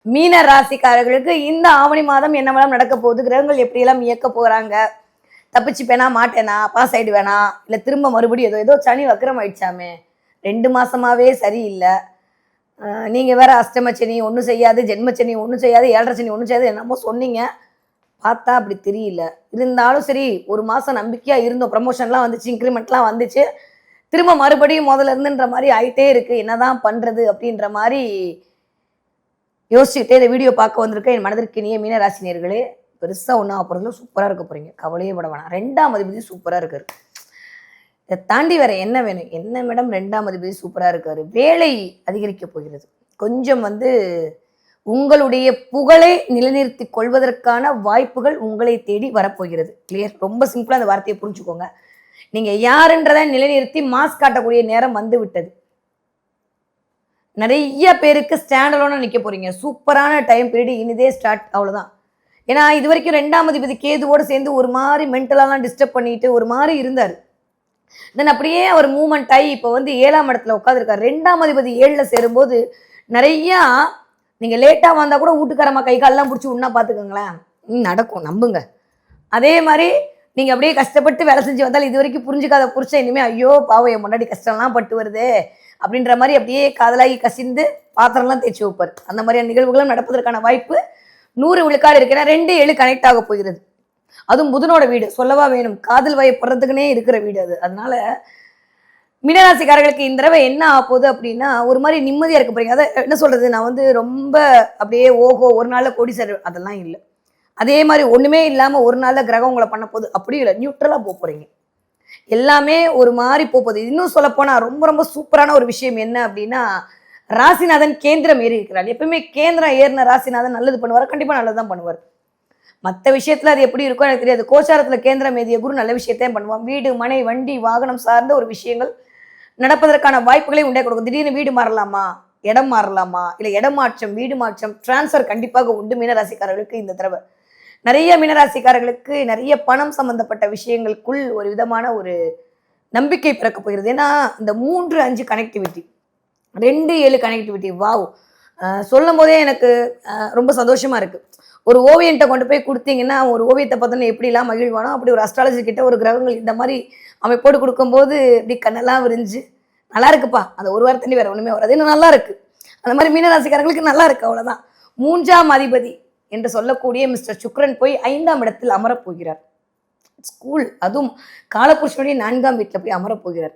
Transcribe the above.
மீன ராசிக்காரர்களுக்கு இந்த ஆவணி மாதம் என்னவெல்லாம் நடக்க போகுது, கிரகங்கள் எப்படியெல்லாம் இயக்க போறாங்க, தப்பிச்சு பேனா மாட்டேனா, பாஸ் ஆயிடு வேணா, இல்ல திரும்ப மறுபடியும் ஏதோ சனி வக்கரம் ஆயிடுச்சாமே, 2 மாசமாவே சரியில்லை. நீங்க வேற அஷ்டமச்சனி ஒன்றும் செய்யாது, ஜென்மச்சனி ஒன்றும் செய்யாது, 7.5 சனி ஒன்றும் செய்யாது, என்னமோ சொன்னீங்க. பார்த்தா அப்படி தெரியல. இருந்தாலும் சரி, 1 மாசம் நம்பிக்கையா இருந்தோம். ப்ரமோஷன்லாம் வந்துச்சு, இன்க்ரிமெண்ட்லாம் வந்துச்சு. திரும்ப மறுபடியும் முதல்ல இருந்துன்ற மாதிரி ஆயிட்டே இருக்கு. என்னதான் பண்றது அப்படின்ற மாதிரி யோசிச்சுக்கிட்டே இந்த வீடியோ பார்க்க வந்திருக்க என் மனதிற்கு இனிய மீனராசினியர்களே. பெருசா ஒன்றும் ஆகிறதுல சூப்பரா இருக்க போறீங்க, கவலையே பட வேணாம். 2ஆம் அதிபதி சூப்பரா இருக்காரு. இதை தாண்டி வேற என்ன வேணும்? என்ன மேடம் 2ஆம் அதிபதி சூப்பரா இருக்காரு, வேலை அதிகரிக்க போகிறது. கொஞ்சம் உங்களுடைய புகழை நிலைநிறுத்தி கொள்வதற்கான வாய்ப்புகள் உங்களை தேடி வரப்போகிறது. கிளியர்? ரொம்ப சிம்பிளா அந்த வார்த்தையை புரிஞ்சுக்கோங்க. நீங்க யாருன்றதை நிலைநிறுத்தி மாஸ்க் காட்டக்கூடிய நேரம் வந்து விட்டது. நிறைய பேருக்கு ஸ்டாண்டலோன நிக்க போறீங்க. சூப்பரான டைம் பீரியட் இனிதே ஸ்டார்ட். அவ்வளவுதான். ஏன்னா இது வரைக்கும் 2ஆம் அதிபதி கேதுவோடு சேர்ந்து ஒரு மாதிரி மென்டலாலாம் டிஸ்டர்ப் பண்ணிட்டு ஒரு மாதிரி இருந்தார். தென் அப்படியே அவர் மூவ்மெண்ட் ஆகி இப்போ 7ஆம் இடத்துல உட்காந்துருக்காரு. 2ஆம் அதிபதி 7ல சேரும்போது நிறையா நீங்க லேட்டா வந்தா கூட வீட்டுக்காரமா கை காலெல்லாம் பிடிச்சி உண்ணா பாத்துக்கோங்களேன், நடக்கும், நம்புங்க. அதே மாதிரி நீங்க அப்படியே கஷ்டப்பட்டு வேலை செஞ்சு வந்தாலும் இது வரைக்கும் புரிஞ்சுக்காத புருஷன் இனிமே ஐயோ பாவம் என் முன்னாடி கஷ்டம்லாம் பட்டு வருது அப்படின்ற மாதிரி அப்படியே காதலாகி கசிந்து பாத்திரம்லாம் தேய்ச்சி வைப்பார். அந்த மாதிரியான நிகழ்வுகளும் நடப்பதற்கான வாய்ப்பு 100 விழுக்காடு இருக்குன்னா 2-7 கனெக்ட் ஆக போகிறது. அதுவும் புதனோட வீடு, சொல்லவா வேணும், காதல் வயப்படுறதுக்குன்னே இருக்கிற வீடு அது. அதனால மீனராசிக்காரர்களுக்கு இந்த தடவை என்ன ஆக போகுது அப்படின்னா ஒரு மாதிரி நிம்மதியா இருக்க போறீங்க. அதை என்ன சொல்றது, நான் ரொம்ப அப்படியே ஓஹோ ஒரு நாள்ல கோடி சேர் அதெல்லாம் இல்லை. அதே மாதிரி ஒண்ணுமே இல்லாம ஒரு நாள்ல கிரகம் உங்களை பண்ண போகுது அப்படியும் இல்லை, நியூட்ரலா போறீங்க. எல்லாமே ஒரு மாதிரி போகுது. இன்னும் சொல்ல போனா ரொம்ப ரொம்ப சூப்பரான ஒரு விஷயம் என்ன அப்படின்னா, ராசிநாதன் கேந்திரம் ஏறி இருக்கிறார். எப்பவுமே கேந்திரம் ஏறின ராசிநாதன் நல்லது பண்ணுவார், கண்டிப்பா நல்லதுதான் பண்ணுவார். மற்ற விஷயத்துல அது எப்படி இருக்கும் எனக்கு தெரியாது. கோச்சாரத்துல கேந்திரம் ஏதிய குரு நல்ல விஷயத்தையும் பண்ணுவான். வீடு மனை வண்டி வாகனம் சார்ந்த ஒரு விஷயங்கள் நடப்பதற்கான வாய்ப்புகளை உண்டே கொடுக்கும். திடீர்னு வீடு மாறலாமா, இடம் மாறலாமா, இல்லை இடம் மாற்றம், வீடு மாற்றம், டிரான்ஸ்ஃபர் கண்டிப்பாக உண்டு மீனராசிக்காரர்களுக்கு இந்த தடவை. நிறைய மீனராசிக்காரர்களுக்கு நிறைய பணம் சம்பந்தப்பட்ட விஷயங்களுக்குள் ஒரு விதமான ஒரு நம்பிக்கை பிறக்க போகிறது. ஏன்னா இந்த 3-5 கனெக்டிவிட்டி, 2-7 கனெக்டிவிட்டி, வாவ், சொல்லும் போதே எனக்கு ரொம்ப சந்தோஷமா இருக்கு. ஒரு ஓவியன்ட்ட கொண்டு போய் கொடுத்தீங்கன்னா ஒரு ஓவியத்தை பார்த்தோன்னா எப்படிலாம் மகிழ்வானோ அப்படி ஒரு அஸ்ட்ராலஜி கிட்ட ஒரு கிரகங்கள் இந்த மாதிரி அமைப்போடு கொடுக்கும்போது இப்படி கண்ணெல்லாம் விரிஞ்சு நல்லா இருக்குப்பா, அந்த ஒரு வாரத்தண்ணி வேற ஒண்ணுமே வராது, இன்னும் நல்லா இருக்கு. அந்த மாதிரி மீனராசிக்காரங்களுக்கு நல்லா இருக்கு, அவ்வளவுதான். 3ஆம் அதிபதி என்று சொல்லக்கூடிய மிஸ்டர் சுக்ரன் போய் 5ஆம் இடத்தில் அமரப்போகிறார். ஸ்கூல், அதுவும் காலபுருஷனுடைய 4ஆம் வீட்டில் போய் அமரப்போகிறார்.